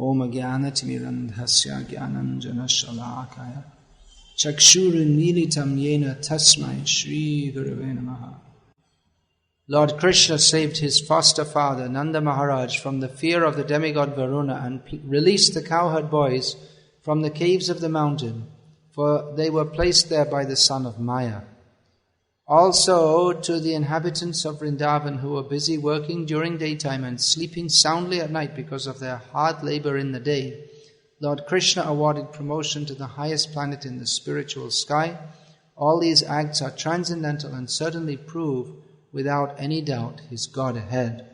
Om Jnanatimirandhasya Jnananjana Shalakaya Chakshurinmilitam Yena Tasmai Shri Gurave Namaha. Lord Krishna saved his foster father, Nanda Maharaj, from the fear of the demigod Varuna and released the cowherd boys from the caves of the mountain, for they were placed there by the son of Maya. Also to the inhabitants of Vrindavan who were busy working during daytime and sleeping soundly at night because of their hard labor in the day, Lord Krishna awarded promotion to the highest planet in the spiritual sky. All these acts are transcendental and certainly prove without any doubt his Godhead.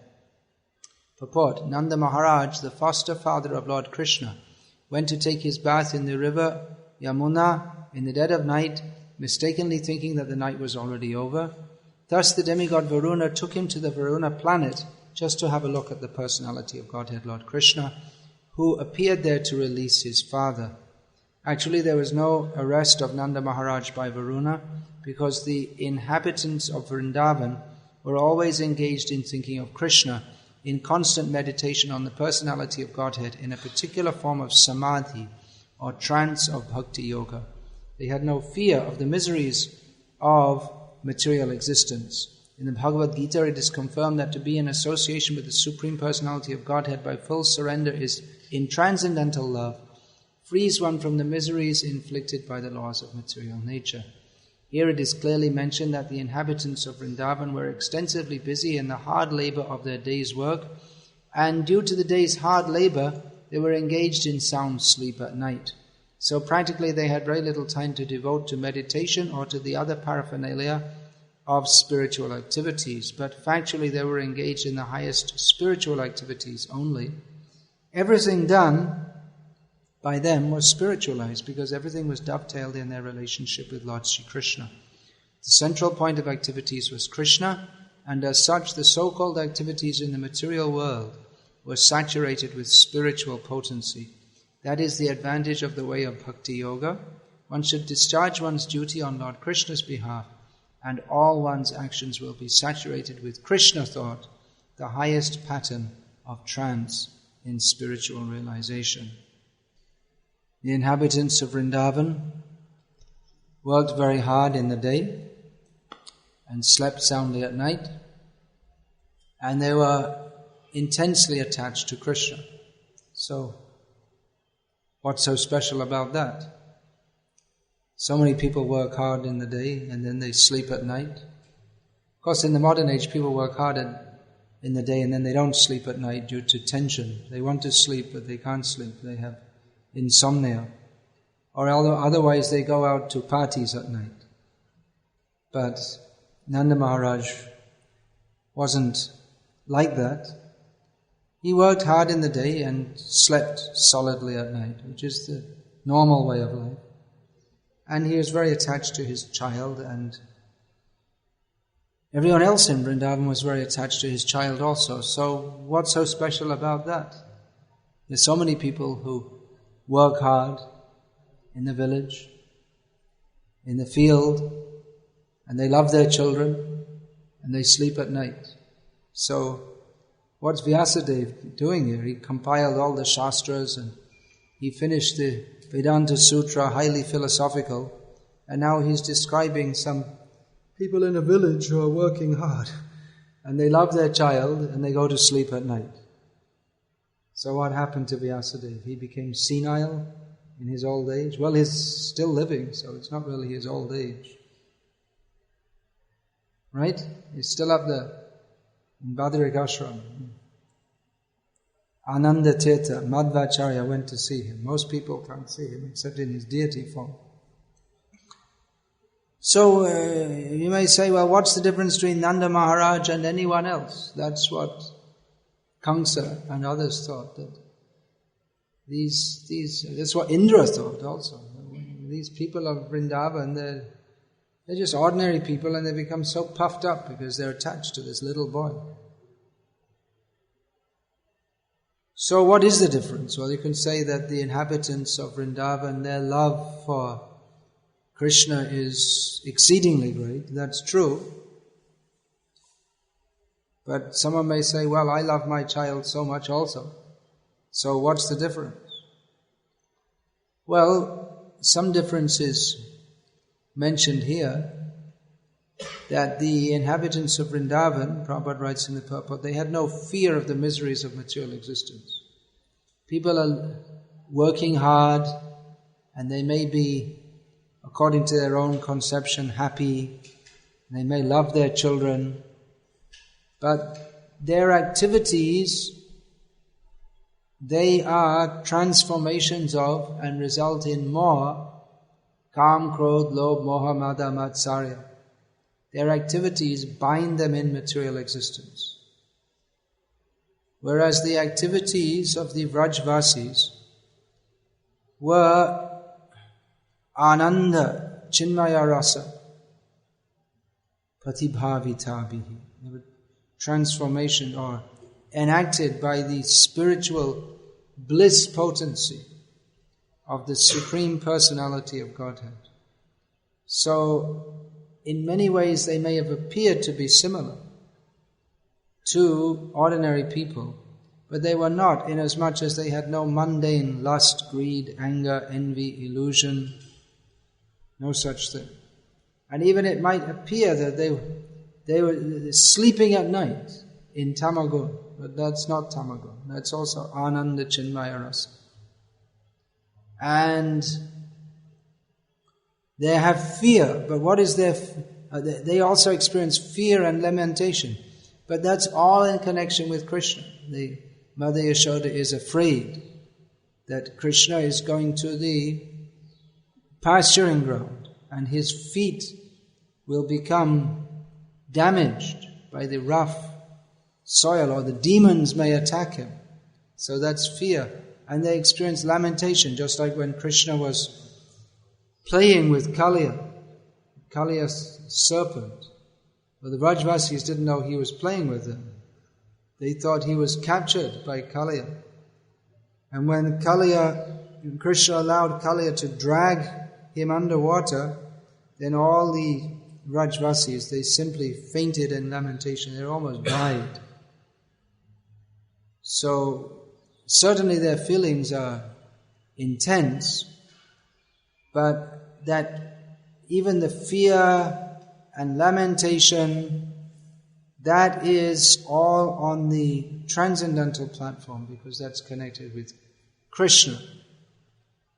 Purport: Nanda Maharaj, the foster father of Lord Krishna, went to take his bath in the river Yamuna in the dead of night, mistakenly thinking that the night was already over. Thus the demigod Varuna took him to the Varuna planet just to have a look at the personality of Godhead Lord Krishna, who appeared there to release his father. Actually, there was no arrest of Nanda Maharaj by Varuna, because the inhabitants of Vrindavan were always engaged in thinking of Krishna, in constant meditation on the personality of Godhead in a particular form of samadhi or trance of bhakti yoga. They had no fear of the miseries of material existence. In the Bhagavad-gita it is confirmed that to be in association with the Supreme Personality of Godhead by full surrender is, in transcendental love, frees one from the miseries inflicted by the laws of material nature. Here it is clearly mentioned that the inhabitants of Vrindavan were extensively busy in the hard labor of their day's work, and due to the day's hard labor, they were engaged in sound sleep at night. So practically they had very little time to devote to meditation or to the other paraphernalia of spiritual activities, but factually they were engaged in the highest spiritual activities only. Everything done by them was spiritualized because everything was dovetailed in their relationship with Lord Sri Krishna. The central point of activities was Krishna, and as such the so-called activities in the material world were saturated with spiritual potency. That is the advantage of the way of bhakti yoga. One should discharge one's duty on Lord Krishna's behalf, and all one's actions will be saturated with Krishna thought, the highest pattern of trance in spiritual realization. The inhabitants of Vrindavan worked very hard in the day and slept soundly at night, and they were intensely attached to Krishna. So, what's so special about that? So many people work hard in the day and then they sleep at night. Of course, in the modern age, people work hard in the day and then they don't sleep at night due to tension. They want to sleep, but they can't sleep. They have insomnia. Or otherwise they go out to parties at night. But Nanda Maharaj wasn't like that. He worked hard in the day and slept solidly at night, which is the normal way of life. And he was very attached to his child, and everyone else in Vrindavan was very attached to his child also. So what's so special about that? There's so many people who work hard in the village, in the field, and they love their children, and they sleep at night. So what's Vyasadeva doing here? He compiled all the Shastras and he finished the Vedanta Sutra, highly philosophical, and now he's describing some people in a village who are working hard and they love their child and they go to sleep at night. So what happened to Vyasadeva? He became senile in his old age. Well, he's still living, so it's not really his old age. Right? He's still up there in Bhadrik Ashram. Ananda Tirtha, Madhvacharya went to see him. Most people can't see him except in his deity form. So you may say, well, what's the difference between Nanda Maharaj and anyone else? That's what Kamsa and others thought. That that's what Indra thought also. These people of Vrindavan, they're just ordinary people and they become so puffed up because they're attached to this little boy. So what is the difference? Well, you can say that the inhabitants of Vrindavan, their love for Krishna is exceedingly great. That's true. But someone may say, well, I love my child so much also. So what's the difference? Well, some difference is mentioned here, that the inhabitants of Vrindavan, Prabhupada writes in the purport, they had no fear of the miseries of material existence. People are working hard, and they may be, according to their own conception, happy. They may love their children, but their activities, they are transformations of and result in more Kam, Krodh, Lobh, Moha, Mada, Matsarya. Their activities bind them in material existence. Whereas the activities of the Vrajvasis were Ananda, Chinmaya Rasa, Pratibhavitabihi. They were transformation or enacted by the spiritual bliss potency of the Supreme Personality of Godhead. So, in many ways they may have appeared to be similar to ordinary people, but they were not, inasmuch as they had no mundane lust, greed, anger, envy, illusion, no such thing. And even it might appear that they were sleeping at night in Tamagun, but that's not Tamagun. That's also Ananda Chinmaya Rasa. And they have fear, but what is their... they also experience fear and lamentation, but that's all in connection with Krishna. The Mother Yashoda is afraid that Krishna is going to the pasturing ground and his feet will become damaged by the rough soil, or the demons may attack him. So that's fear. And they experience lamentation, just like when Krishna was playing with Kaliya's serpent. But the Vrajvasis didn't know he was playing with them. They thought he was captured by Kaliya. And when Krishna allowed Kaliya to drag him underwater, then all the Vrajvasis, they simply fainted in lamentation. They almost died. So, certainly their feelings are intense, but that even the fear and lamentation, that is all on the transcendental platform, because that's connected with Krishna.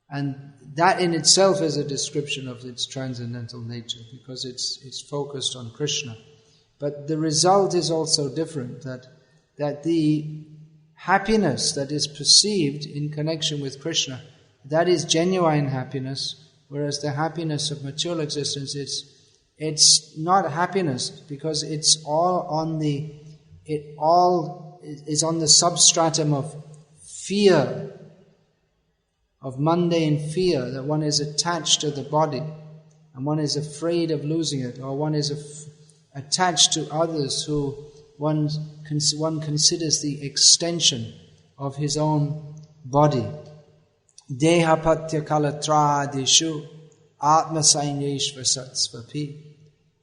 And that in itself is a description of its transcendental nature, because it's focused on Krishna. But the result is also different, that the happiness that is perceived in connection with Krishna, that is genuine happiness, whereas the happiness of material existence, it's not happiness, because it's all on the substratum of fear, of mundane fear, that one is attached to the body and one is afraid of losing it, or one is attached to others who one considers the extension of his own body. Dehapatya kalatradishu atmasainyeshva satsvapi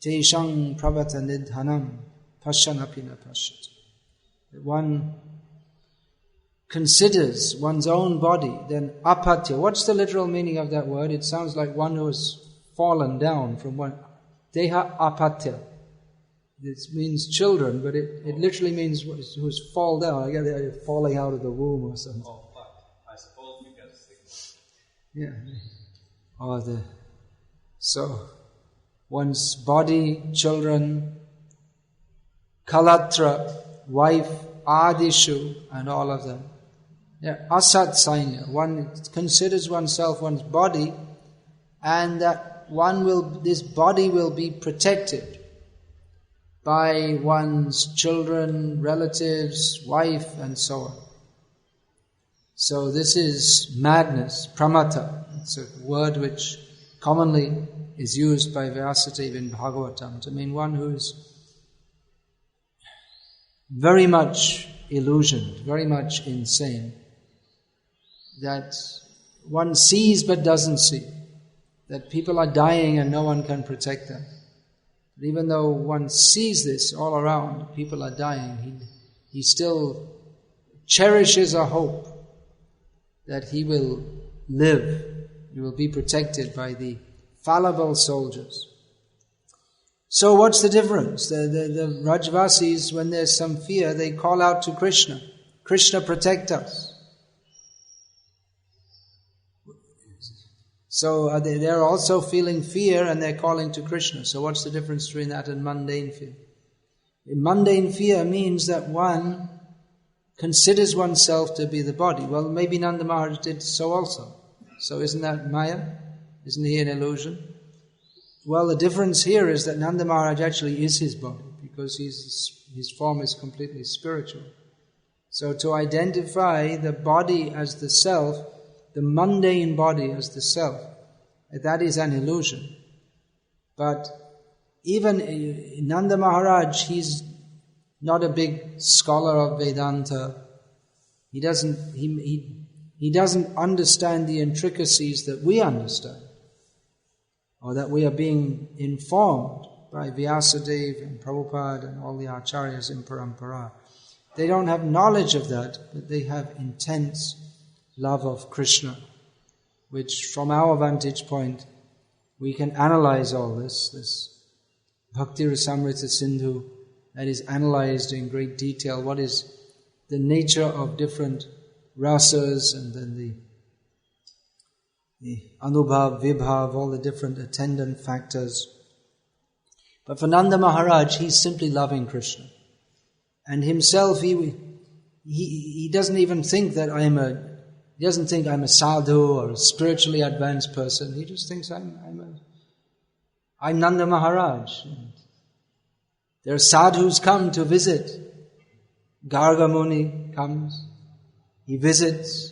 teshang pravata nidhanam pashanapina pashat. One considers one's own body, then apatya. What's the literal meaning of that word? It sounds like one who has fallen down from one. Deha apatya. This means children, but it literally means who's fall down. I guess they're falling out of the womb or something. Oh, but I suppose because... Yeah. So, one's body, children, kalatra, wife, adishu, and all of them. Yeah, asat sainya. One considers oneself, one's body, and that this body will be protected by one's children, relatives, wife, and so on. So this is madness, pramata. It's a word which commonly is used by Vyasadeva in Bhagavatam to mean one who is very much illusioned, very much insane, that one sees but doesn't see, that people are dying and no one can protect them. But even though one sees this all around, people are dying, he still cherishes a hope that he will live, he will be protected by the fallible soldiers. So what's the difference? The Rajvasis, when there's some fear, they call out to Krishna. Krishna, protect us. So they're also feeling fear and they're calling to Krishna. So what's the difference between that and mundane fear? Mundane fear means that one considers oneself to be the body. Well, maybe Nanda Maharaj did so also. So isn't that Maya? Isn't he an illusion? Well, the difference here is that Nanda Maharaj actually is his body, because his form is completely spiritual. So to identify the body as the self, the mundane body as the self, that is an illusion. But even Nanda Maharaj, he's not a big scholar of Vedanta. He doesn't understand the intricacies that we understand, or that we are being informed by Vyasadeva and Prabhupada and all the acharyas in Parampara. They don't have knowledge of that, but they have intense love of Krishna, which from our vantage point, we can analyze all this Bhakti Rasamrita Sindhu, that is analyzed in great detail. What is the nature of different rasas, and then the anubhav, vibhav, all the different attendant factors. But for Nanda Maharaj, he's simply loving Krishna. And himself, he doesn't even think that he doesn't think I'm a sadhu or a spiritually advanced person. He just thinks I'm Nanda Maharaj. And there are sadhus come to visit. Garga Muni comes. He visits.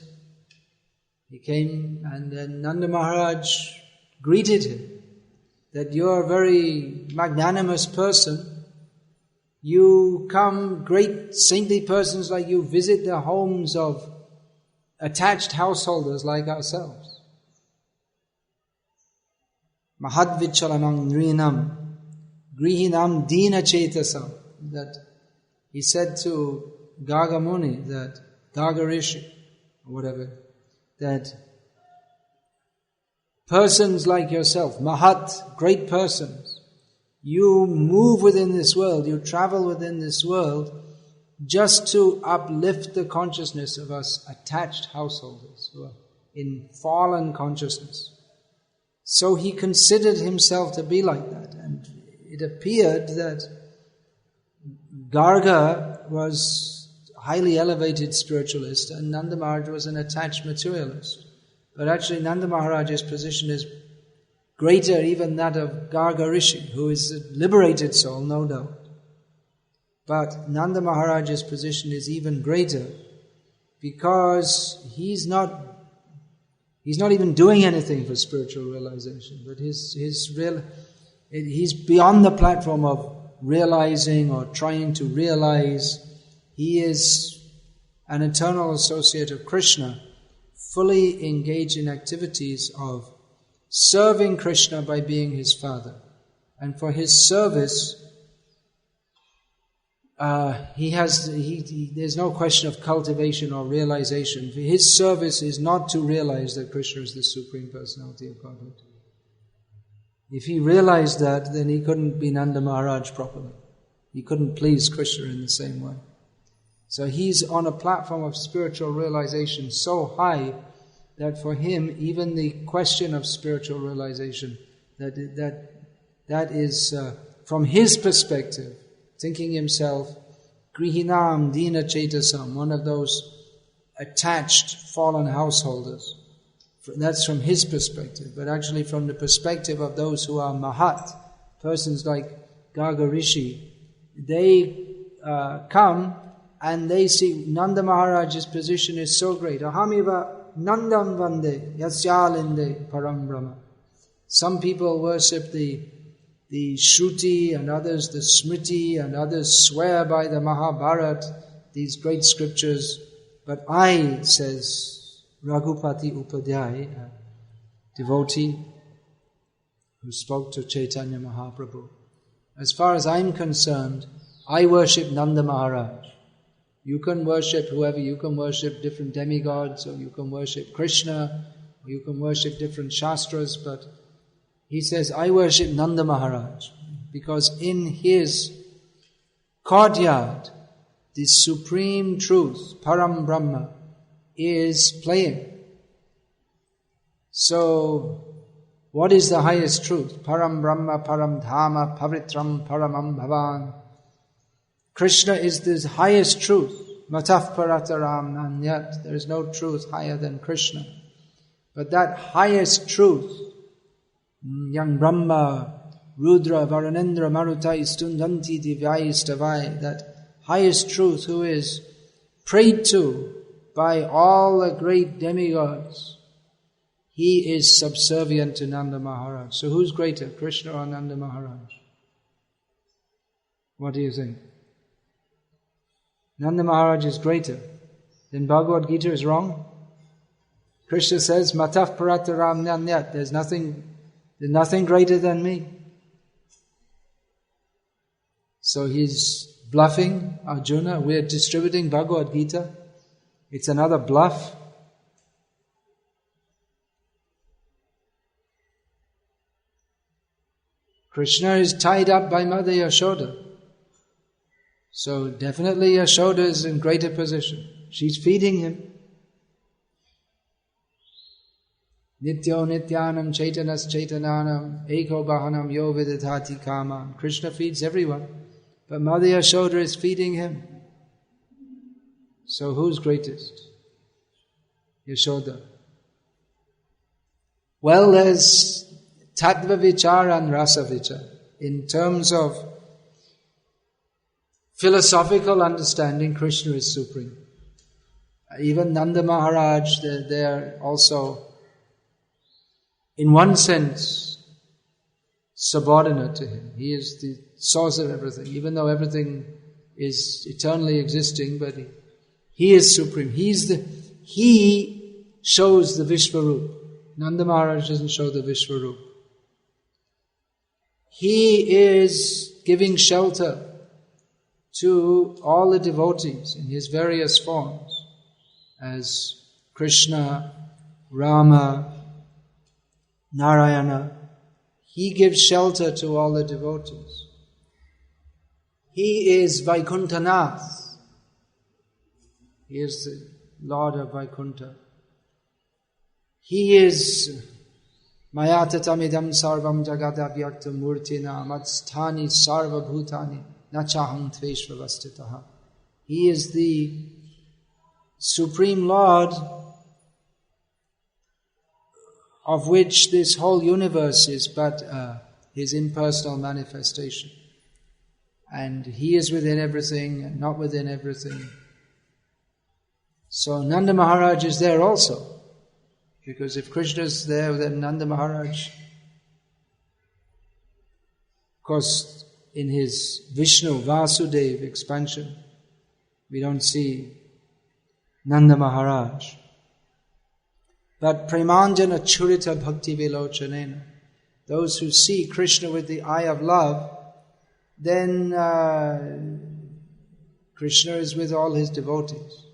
He came, and then Nanda Maharaj greeted him that you're a very magnanimous person. You come, great saintly persons like you, visit the homes of attached householders like ourselves. Mahadvichalanam nrinam grihinam dina chetasam. That he said to Garga Muni, that Garga Rishi, or whatever, that persons like yourself, Mahat, great persons, you move within this world, you travel within this world just to uplift the consciousness of us attached householders who are in fallen consciousness. So he considered himself to be like that, and it appeared that Garga was a highly elevated spiritualist and Nanda Maharaj was an attached materialist. But actually Nanda Maharaj's position is greater even that of Garga Rishi, who is a liberated soul, no doubt. But Nanda Maharaj's position is even greater because he's not even doing anything for spiritual realization, but he's beyond the platform of realizing or trying to realize. He is an eternal associate of Krishna, fully engaged in activities of serving Krishna by being his father. And for his service, there's no question of cultivation or realization. His service is not to realize that Krishna is the Supreme Personality of Godhead. If he realized that, then he couldn't be Nanda Maharaj properly. He couldn't please Krishna in the same way. So he's on a platform of spiritual realization so high that for him, even the question of spiritual realization, that is from his perspective, thinking himself, Grihinam Dina Chetasam, one of those attached fallen householders. That's from his perspective. But actually from the perspective of those who are Mahat, persons like Garga Rishi, they come and they see Nanda Maharaj's position is so great. Ahamiva Nandam Vande Yasyalinde Param Brahma. Some people worship the Shruti and others the Smriti and others swear by the Mahabharata, these great scriptures. But I, says Raghupati Upadhyay, a devotee who spoke to Chaitanya Mahaprabhu, as far as I'm concerned, I worship Nanda Maharaj. You can worship whoever, you can worship different demigods, or you can worship Krishna, or you can worship different shastras, but he says, I worship Nanda Maharaj, because in his courtyard, the supreme truth, Param Brahma, is playing. So, what is the highest truth? Param Brahma, Param Dhamma, Pavitram, Paramam Bhavan. Krishna is the highest truth. Mataf Parataram Nanyat. There is no truth higher than Krishna. But that highest truth, Yang Brahma, Rudra, Varunendra, Marutai, Stundanti, Divyai, Stavai, that highest truth who is prayed to by all the great demigods, he is subservient to Nanda Maharaj. So who's greater, Krishna or Nanda Maharaj? What do you think? Nanda Maharaj is greater. Then Bhagavad-gita is wrong? Krishna says, Mataf Parataram Nanyat, there's nothing greater than me. So he's bluffing Arjuna. We're distributing Bhagavad-gita. It's another bluff. Krishna is tied up by Mother Yashoda. So definitely Yashoda is in greater position. She's feeding him. Nityo nityanam chaitanas chaitananam eko bahanam yo vidadhati kamam. Krishna feeds everyone, but Mother Yashoda is feeding him. So who's greatest? Yashoda. Well, there's Tattva Vichar and Rasa Vichar. In terms of philosophical understanding, Krishna is supreme. Even Nanda Maharaj, they're also, in one sense, subordinate to him. He is the source of everything, even though everything is eternally existing, but he is supreme. He shows the Vishwarup. Nanda Maharaj doesn't show the Vishwarup. He is giving shelter to all the devotees in his various forms, as Krishna, Rama, Narayana. He gives shelter to all the devotees. He is Vaikuntanath. He is the Lord of Vaikuntha. He is Mayatatamidam sarvam jagata vyakta murtina matsthani sarva bhutani nachaham tveshvavastitaha. He is the Supreme Lord of which this whole universe is but his impersonal manifestation. And he is within everything and not within everything. So Nanda Maharaj is there also. Because if Krishna is there, then Nanda Maharaj, of course, in his Vishnu, Vasudev expansion, we don't see Nanda Maharaj. But Premanjana Churita Bhakti Vilochanena, those who see Krishna with the eye of love, then Krishna is with all his devotees.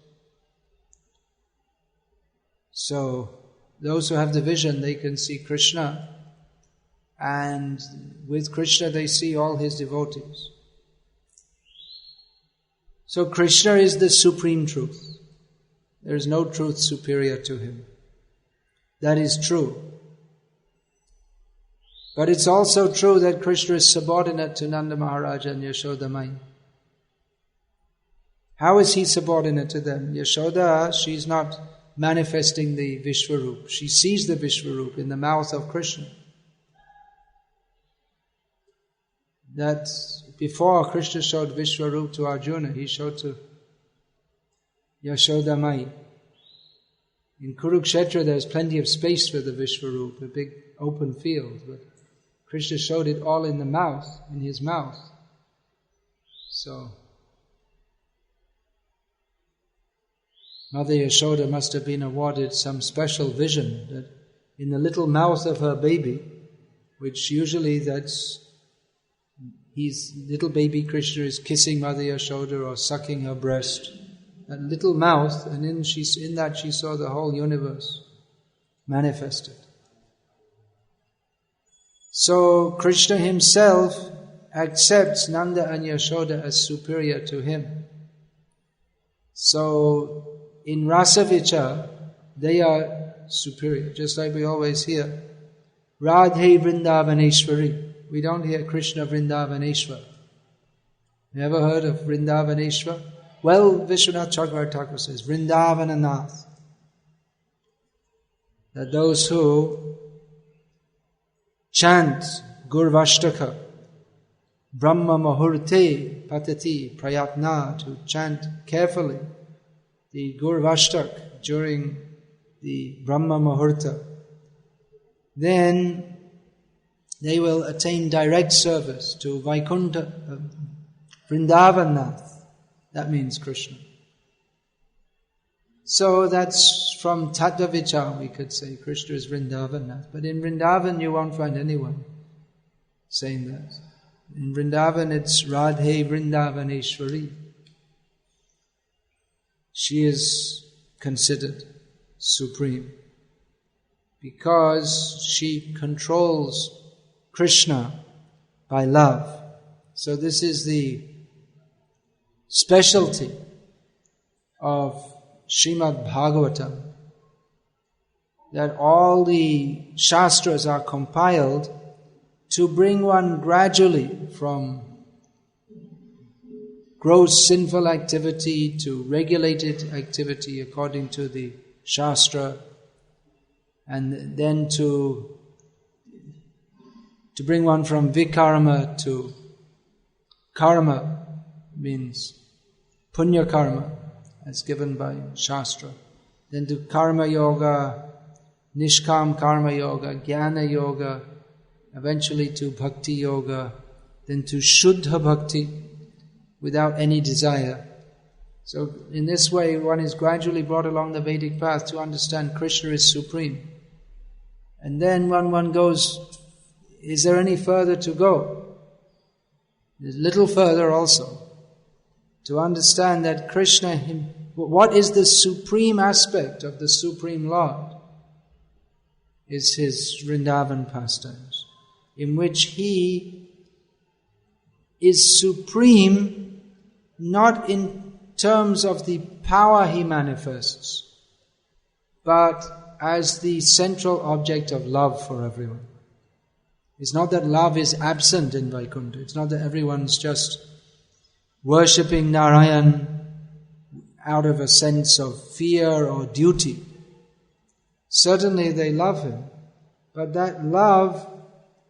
So, those who have the vision, they can see Krishna, and with Krishna they see all his devotees. So Krishna is the supreme truth. There is no truth superior to him. That is true. But it's also true that Krishna is subordinate to Nanda Maharaj and Yashoda Mai. How is he subordinate to them? Yashoda, she's not manifesting the Vishwarup. She sees the Vishwarup in the mouth of Krishna. That before Krishna showed Vishwarup to Arjuna, he showed to Yashoda Mai. In Kurukshetra there's plenty of space for the Vishwarup, a big open field, but Krishna showed it all in the mouth, in his mouth. So Mother Yashoda must have been awarded some special vision that in the little mouth of her baby, which usually little baby Krishna is kissing Mother Yashoda or sucking her breast that little mouth, and in that she saw the whole universe manifested. So Krishna himself accepts Nanda and Yashoda as superior to him. So in Rasa Vichar, they are superior, just like we always hear. Radhe Vrindavaneshwari. We don't hear Krishna Vrindavaneshwar. Never heard of Vrindavaneshwar? Well, Vishwanath Chakravarti Thakur says, Vrindavananath. That those who chant Gurvashtaka, Brahma Mahurte Patati Prayatna, to chant carefully the Gurvashtak during the Brahma Mahurta, then they will attain direct service to Vaikuntha, Vrindavanath. That means Krishna. So that's from Tattva Vichar, we could say Krishna is Vrindavanath. But in Vrindavan you won't find anyone saying that. In Vrindavan it's Radhe Vrindavaneshwari. She is considered supreme because she controls Krishna by love. So this is the specialty of Srimad Bhagavatam, that all the Shastras are compiled to bring one gradually from gross sinful activity to regulated activity according to the Shastra, and then to bring one from vikarma to karma, means punya karma, as given by Shastra. Then to karma yoga, nishkam karma yoga, jnana yoga, eventually to bhakti yoga, then to shuddha bhakti, without any desire. So in this way one is gradually brought along the Vedic path to understand Krishna is supreme. And then when one goes, is there any further to go? There's little further also. To understand that Krishna, what is the supreme aspect of the Supreme Lord? Is his Vrindavan pastimes, in which he is supreme not in terms of the power he manifests, but as the central object of love for everyone. It's not that love is absent in Vaikuntha. It's not that everyone's just worshipping Narayan out of a sense of fear or duty. Certainly they love him, but that love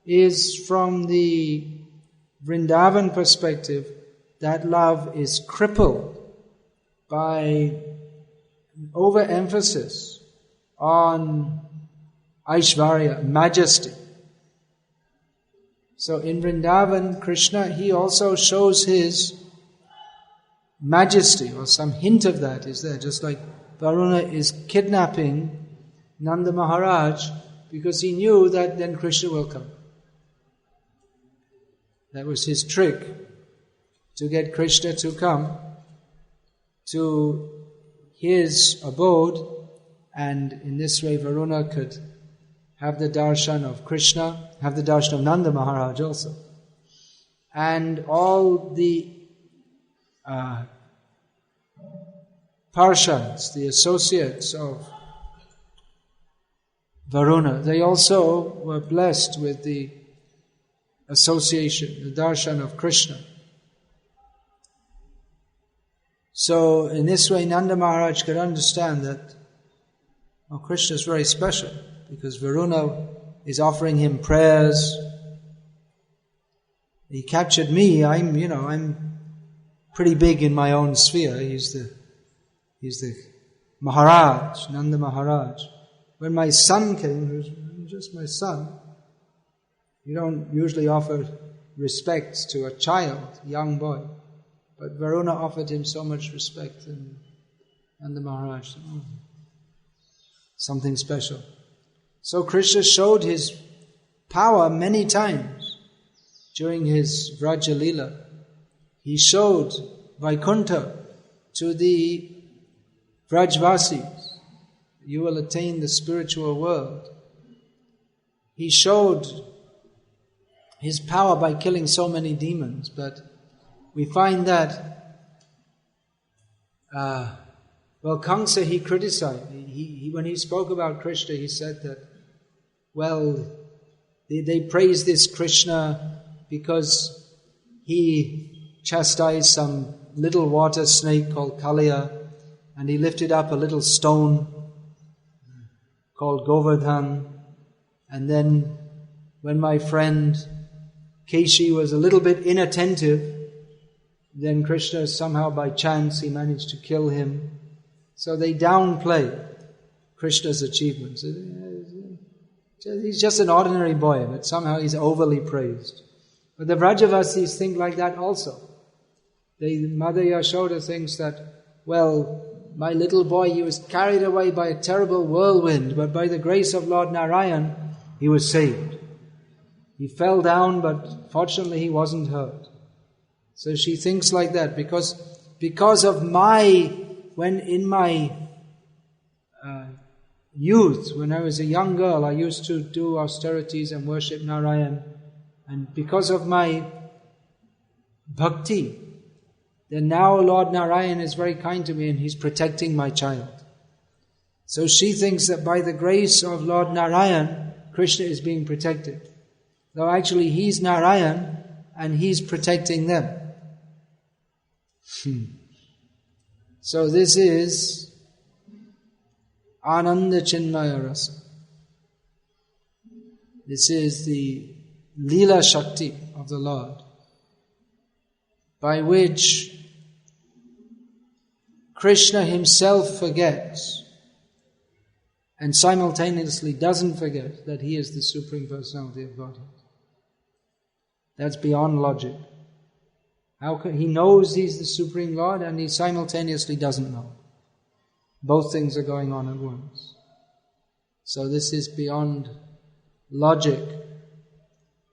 is from the Vrindavan perspective, that love is crippled by overemphasis on Aishvarya, majesty. So in Vrindavan, Krishna, he also shows his majesty, or some hint of that is there, just like Varuna is kidnapping Nanda Maharaj because he knew that then Krishna will come. That was his trick, to get Krishna to come to his abode, and in this way Varuna could have the darshan of Krishna, have the darshan of Nanda Maharaj also. And all the parshads, the associates of Varuna, they also were blessed with the association, the darshan of Krishna. So in this way Nanda Maharaj could understand that Krishna is very special, because Varuna is offering him prayers. He captured me, I'm pretty big in my own sphere. He's the Maharaj, Nanda Maharaj. When my son came, he was just my son. You don't usually offer respect to a child, young boy. But Varuna offered him so much respect, and Nanda Maharaj said, something special. So Krishna showed his power many times during his Vraja Leela. He showed Vaikuntha to the Vrajvasis, you will attain the spiritual world. He showed his power by killing so many demons, but we find that Kamsa, he criticized. When he spoke about Krishna, he said that, they praise this Krishna because he chastised some little water snake called Kaliya, and he lifted up a little stone called Govardhan. And then when my friend Keshi was a little bit inattentive, then Krishna somehow by chance he managed to kill him. So they downplay Krishna's achievements. He's just an ordinary boy, but somehow he's overly praised. But the Vrajavasis think like that also. Mother Yashoda thinks that, my little boy, he was carried away by a terrible whirlwind, but by the grace of Lord Narayan, he was saved. He fell down, but fortunately he wasn't hurt. So she thinks like that, because of when in my youth, when I was a young girl, I used to do austerities and worship Narayan, and because of my bhakti, then now Lord Narayan is very kind to me and he's protecting my child. So she thinks that by the grace of Lord Narayan, Krishna is being protected. Though actually he's Narayan and he's protecting them. So this is Ananda Chinmaya Rasa. This is the Leela Shakti of the Lord, by which Krishna himself forgets and simultaneously doesn't forget that he is the Supreme Personality of Godhead. That's beyond logic. He knows he's the Supreme Lord and he simultaneously doesn't know. Both things are going on at once. So this is beyond logic.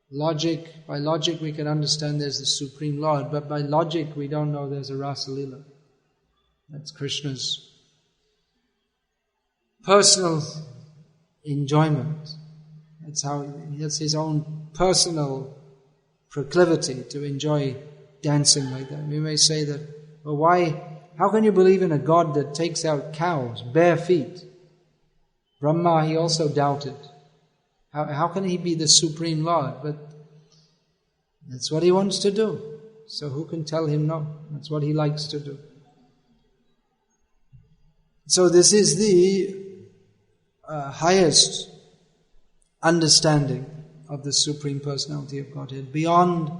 By logic we can understand there's the Supreme Lord, but by logic we don't know there's a Rasa Leela. That's Krishna's personal enjoyment. That's his own personal proclivity to enjoy dancing like that. We may say that, how can you believe in a God that takes out cows, bare feet? Brahma, he also doubted. How can he be the Supreme Lord? But that's what he wants to do. So who can tell him no? That's what he likes to do. So this is the highest understanding of the Supreme Personality of Godhead, beyond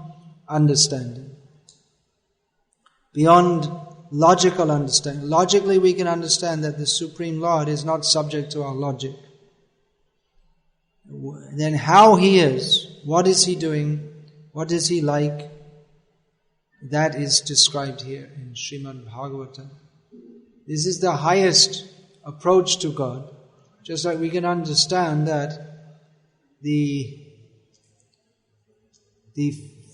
understanding, beyond logical understanding. Logically we can understand that the Supreme Lord is not subject to our logic. Then how he is, what is he doing, what is he like, that is described here in Srimad Bhagavatam. This is the highest approach to God. Just like we can understand that the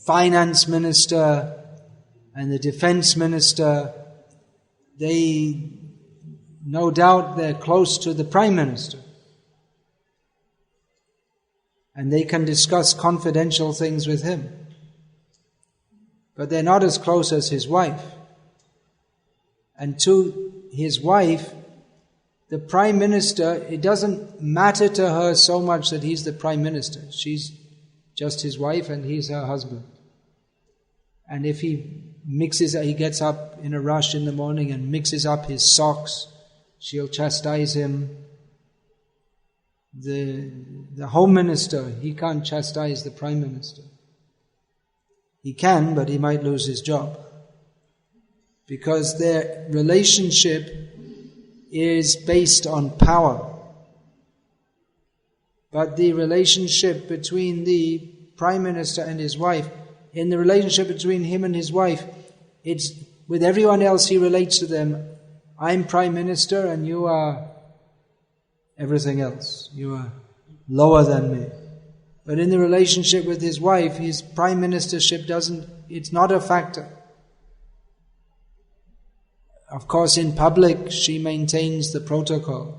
finance minister and the defense minister, no doubt they're close to the prime minister. And they can discuss confidential things with him. But they're not as close as his wife. And to his wife, the prime minister, it doesn't matter to her so much that he's the prime minister. She's just his wife and he's her husband. And if he gets up in a rush in the morning and mixes up his socks, she'll chastise him. The home minister, he can't chastise the prime minister. He can, but he might lose his job. Because their relationship is based on power. But the relationship between the prime minister and his wife, in the relationship between him and his wife, it's with everyone else he relates to them, I'm prime minister and you are everything else. You are lower than me. But in the relationship with his wife, his prime ministership it's not a factor. Of course, in public, she maintains the protocol.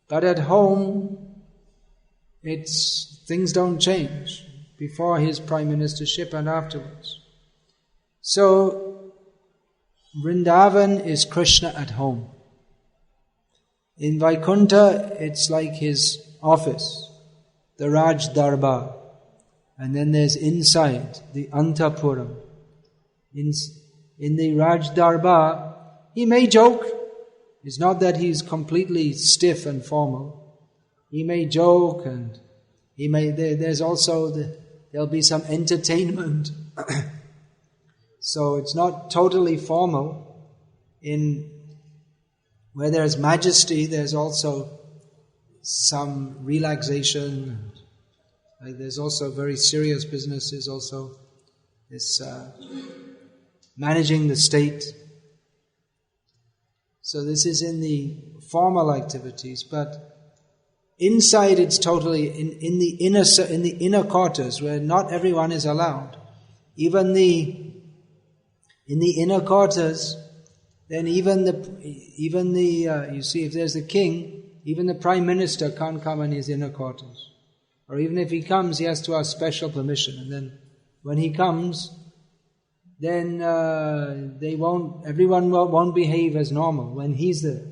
But at home, things don't change before his prime ministership and afterwards. So, Vrindavan is Krishna at home. In Vaikuntha, it's like his office, the Raj Darbar. And then there's inside, the Antapuram. In the Raj Darbar, he may joke. It's not that he's completely stiff and formal. He may joke, and there's also there'll be some entertainment. So it's not totally formal. Where there's majesty, there's also some relaxation. Like there's also very serious businesses. Also, this managing the state. So this is in the formal activities, but inside it's totally in the inner quarters where not everyone is allowed. Even in the inner quarters, then even the you see, if there's a king, even the prime minister can't come in his inner quarters. Or even if he comes, he has to ask special permission. And then when he comes, then everyone won't behave as normal when he's there.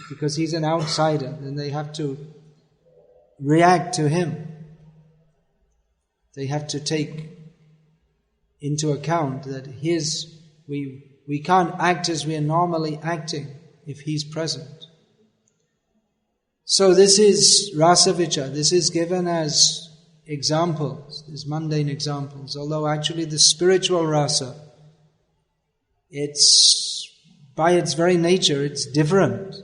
Because he's an outsider, then they have to react to him. They have to take into account that we can't act as we are normally acting if he's present. So this is rasa vichar. This is given as examples, these mundane examples. Although actually the spiritual rasa, it's by its very nature, it's different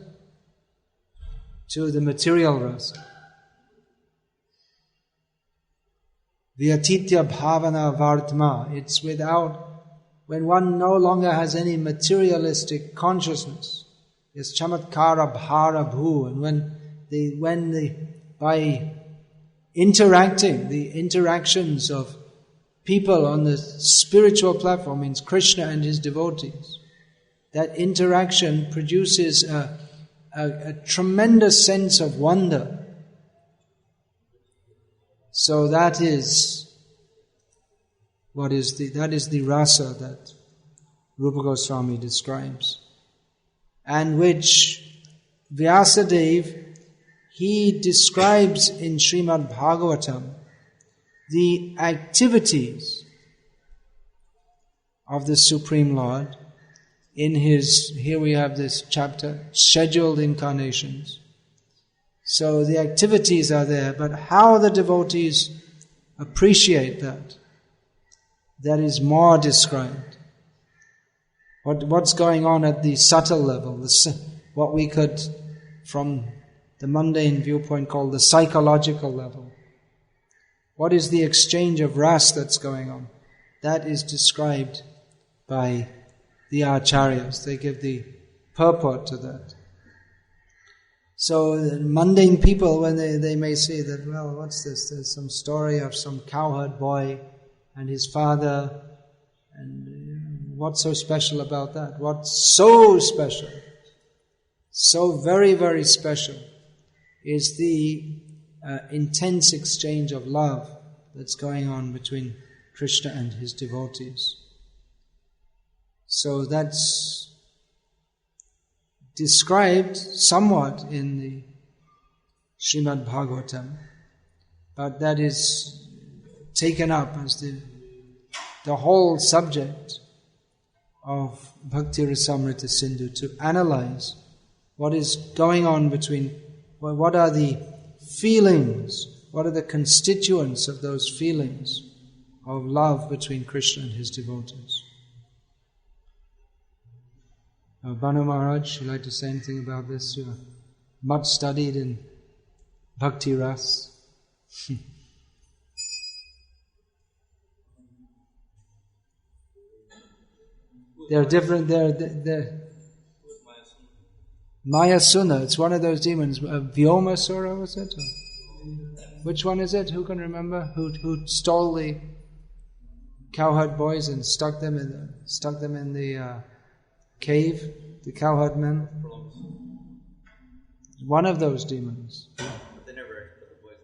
to the material rasa. Vyatitya bhavana vartma. It's when one no longer has any materialistic consciousness. It's chamatkara bhara bhu. And by interacting, the interactions of people on the spiritual platform, means Krishna and his devotees, that interaction produces a tremendous sense of wonder. So that is the rasa that Rupa Goswami describes, and which Vyasadeva, he describes in Srimad Bhagavatam the activities of the Supreme Lord in here we have this chapter, scheduled incarnations. So the activities are there, but how the devotees appreciate that is more described. What's going on at the subtle level, what we could, from the mundane viewpoint, call the psychological level. What is the exchange of ras that's going on? That is described by the acharyas. They give the purport to that. So the mundane people, when they may say that, well, what's this? There's some story of some cowherd boy and his father, and what's so special about that? What's so special, so very, very special, is the intense exchange of love that's going on between Krishna and his devotees. So that's described somewhat in the Srimad Bhagavatam, but that is taken up as the whole subject of Bhakti Rasamrita Sindhu, to analyze what is going on between, what are the feelings, what are the constituents of those feelings of love between Krishna and his devotees. Bhanu Maharaj, would you like to say anything about this? You are much studied in Bhakti Ras. They're different, they're Mayasuna, it's one of those demons. Vyomasura, was it? Which one is it? Who can remember? Who stole the cowherd boys and stuck them in the cave, the cowherd men. One of those demons. But they never actually put the boys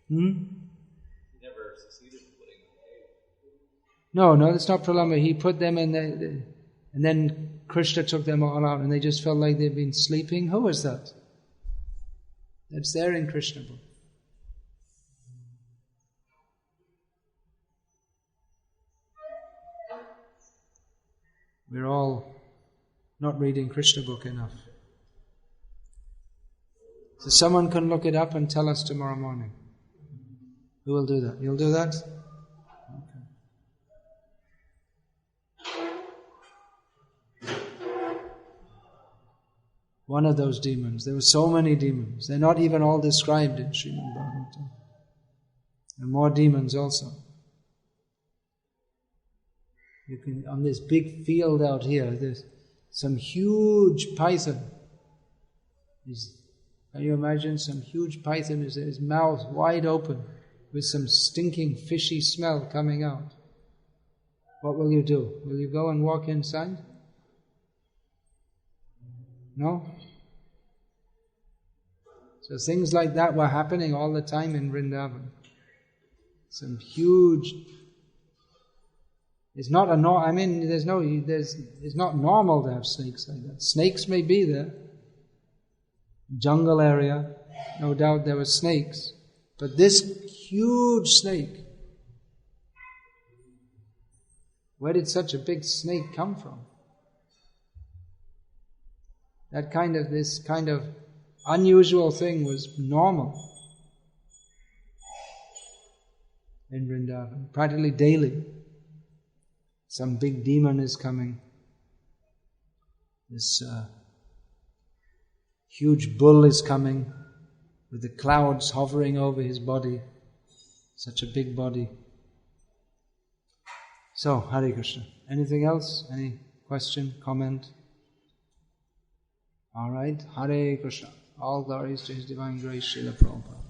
in the cave. He never succeeded in putting them in the cave. No, that's not Pralamba. He put them in and then Krishna took them all out and they just felt like they'd been sleeping. Who was that? That's there in Krishna book. We're all not reading Krishna book enough. So someone can look it up and tell us tomorrow morning. Who will do that? You'll do that? Okay. One of those demons. There were so many demons. They're not even all described in Srimad Bhagavatam. There are more demons also. You can, on this big field out here, there's some huge python. Can you imagine some huge python, his mouth wide open with some stinking fishy smell coming out? What will you do? Will you go and walk inside? No? So things like that were happening all the time in Vrindavan. Some huge... It's not it's not normal to have snakes like that. Snakes may be there. Jungle area, no doubt there were snakes. But this huge snake, where did such a big snake come from? This kind of unusual thing was normal in Vrindavan, practically daily. Some big demon is coming. This huge bull is coming with the clouds hovering over his body. Such a big body. So, Hare Krishna. Anything else? Any question, comment? All right. Hare Krishna. All glories to His Divine Grace, Srila Prabhupada.